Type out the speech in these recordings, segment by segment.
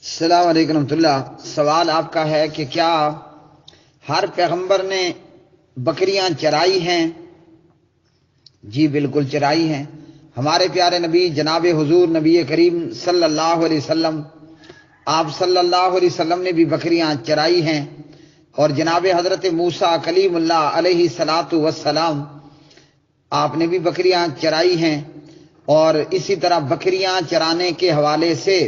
السلام علیکم ورحمۃ اللہ۔ سوال آپ کا ہے کہ کیا ہر پیغمبر نے بکریاں چرائی ہیں؟ جی بالکل چرائی ہیں۔ ہمارے پیارے نبی جناب حضور نبی کریم صلی اللہ علیہ وسلم، آپ صلی اللہ علیہ وسلم نے بھی بکریاں چرائی ہیں، اور جناب حضرت موسیٰ کلیم اللہ علیہ الصلاۃ والسلام آپ نے بھی بکریاں چرائی ہیں۔ اور اسی طرح بکریاں چرانے کے حوالے سے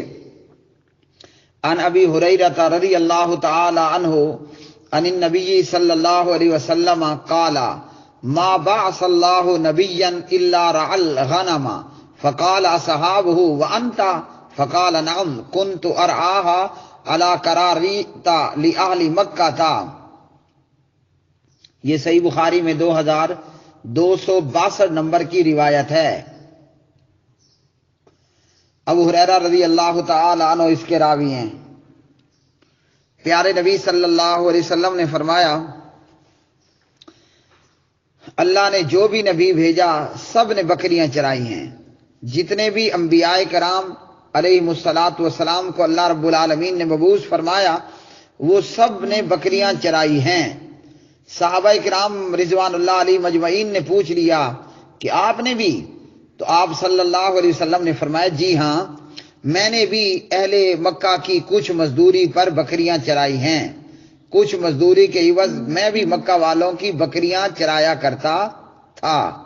عن ابی ہریرہ رضی اللہ تعالی عنہ عن النبی صلی اللہ علیہ وسلم قال ما بعث اللہ نبیا الا رعى الغنم فقال اصحابہ وانت فقال نعم كنت ارعاها على قراریط لأہل مکہ۔ یہ صحیح بخاری میں 2262 نمبر کی روایت ہے۔ ابو ہریرہ رضی اللہ تعالی عنہ اس کے راوی ہیں۔ پیارے نبی صلی اللہ علیہ وسلم نے فرمایا، اللہ نے جو بھی نبی بھیجا سب نے بکریاں چرائی ہیں۔ جتنے بھی انبیاء کرام علیہم الصلاۃ والسلام کو اللہ رب العالمین نے مبعوث فرمایا وہ سب نے بکریاں چرائی ہیں۔ صحابہ کرام رضوان اللہ علیہ مجمعین نے پوچھ لیا کہ آپ نے بھی؟ تو آپ صلی اللہ علیہ وسلم نے فرمایا جی ہاں، میں نے بھی اہل مکہ کی کچھ مزدوری پر بکریاں چرائی ہیں، کچھ مزدوری کے عوض میں بھی مکہ والوں کی بکریاں چرایا کرتا تھا۔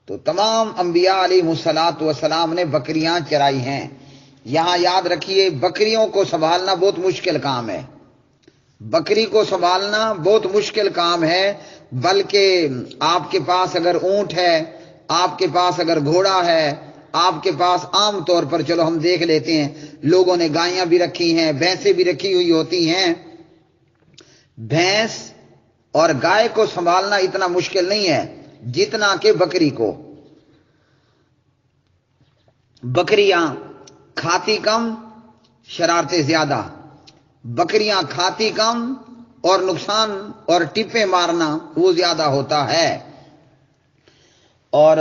تو تمام انبیاء علیہ الصلاۃ والسلام نے بکریاں چرائی ہیں۔ یہاں یاد رکھیے بکریوں کو سنبھالنا بہت مشکل کام ہے، بکری کو سنبھالنا بہت مشکل کام ہے، بلکہ آپ کے پاس اگر اونٹ ہے، آپ کے پاس اگر گھوڑا ہے، آپ کے پاس عام طور پر چلو ہم دیکھ لیتے ہیں لوگوں نے گائیاں بھی رکھی ہیں، بھینسیں بھی رکھی ہوئی ہوتی ہیں۔ بھینس اور گائے کو سنبھالنا اتنا مشکل نہیں ہے جتنا کہ بکری کو۔ بکریاں کھاتی کم، شرارتیں زیادہ، بکریاں کھاتی کم اور نقصان اور ٹپے مارنا وہ زیادہ ہوتا ہے۔ اور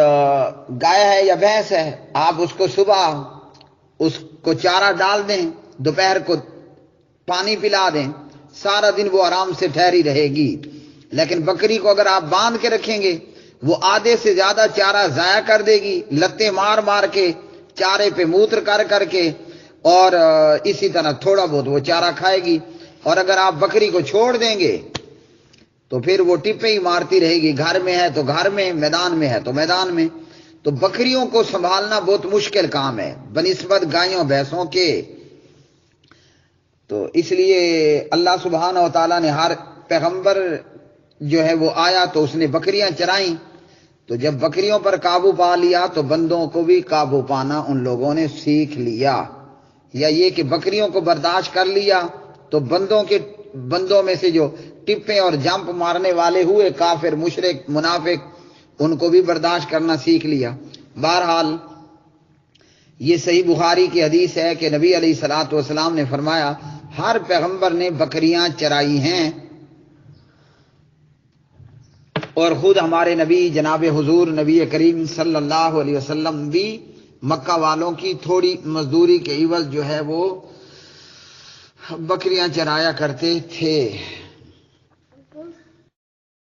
گائے ہے یا بھینس ہے، آپ اس کو صبح اس کو چارہ ڈال دیں، دوپہر کو پانی پلا دیں، سارا دن وہ آرام سے ٹھہری رہے گی۔ لیکن بکری کو اگر آپ باندھ کے رکھیں گے وہ آدھے سے زیادہ چارہ ضائع کر دے گی، لتیں مار مار کے، چارے پہ موتر کر کر کے، اور اسی طرح تھوڑا بہت وہ چارہ کھائے گی۔ اور اگر آپ بکری کو چھوڑ دیں گے تو پھر وہ ٹپے ہی مارتی رہے گی، گھر میں ہے تو گھر میں، میدان میں ہے تو میدان میں۔ تو بکریوں کو سنبھالنا بہت مشکل کام ہے بنسبت گائیوں بھینسوں کے۔ تو اس لیے اللہ سبحانہ و تعالیٰ نے ہر پیغمبر جو ہے وہ آیا تو اس نے بکریاں چرائیں۔ تو جب بکریوں پر قابو پا لیا تو بندوں کو بھی قابو پانا ان لوگوں نے سیکھ لیا، یا یہ کہ بکریوں کو برداشت کر لیا تو بندوں میں سے جو ٹپے اور جمپ مارنے والے ہوئے کافر مشرک منافق ان کو بھی برداشت کرنا سیکھ لیا۔ بہرحال یہ صحیح بخاری کی حدیث ہے کہ نبی علیہ الصلاۃ والسلام نے فرمایا ہر پیغمبر نے بکریاں چرائی ہیں، اور خود ہمارے نبی جناب حضور نبی کریم صلی اللہ علیہ وسلم بھی مکہ والوں کی تھوڑی مزدوری کے عوض جو ہے وہ بکریاں چرایا کرتے تھے۔